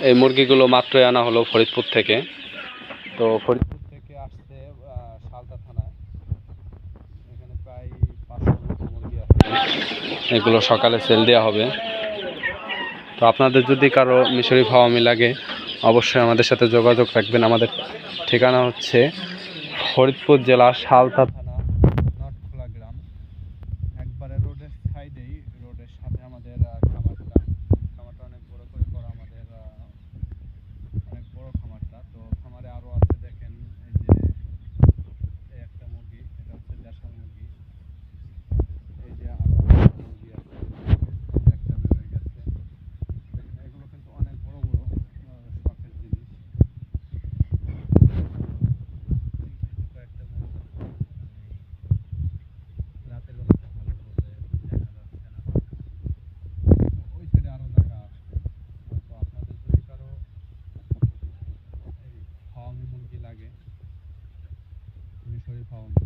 এই মুরগিগুলো মাত্রই আনা হলো ফরিদপুর থেকে। তো ফরিদপুর থেকে আসছে সালতা থানায়। এখানে প্রায় 500 মতো মুরগি আছে। এগুলো সকালে সেল দেওয়া হবে। তো আপনাদের যদি কারো মিশরি ফাওয়ামি লাগে অবশ্যই আমাদের সাথে যোগাযোগ রাখবেন। আমাদের ঠিকানা হচ্ছে ফরিদপুর জেলা সালতা থানা নটখোলা গ্রাম। একবারে রোডের সাইডেই, রোডের সাথে আমাদের খামারটা। খামারটা অনেক বড় করে করা, আমাদের অনেক বড় খামারটা। তো খামারে আরও আছে, দেখেন এই যে এই একটা মুরগি, এটা হচ্ছে দেশাল মুরগি। এই যে আরও মুরগি আছে, একটা বেরোয় গেছে। দেখেন এগুলো কিন্তু অনেক বড় বড় শখের জিনিস। কয়েকটা মুরগি রাতের বেলাতে ভালোভাবে দেখা যাচ্ছে না। ওই সাইডে আরও জায়গা আছে। তো আপনাদের যদি কারো এই ফার্মি মুরগি লাগে, মিশরি ফার্মি,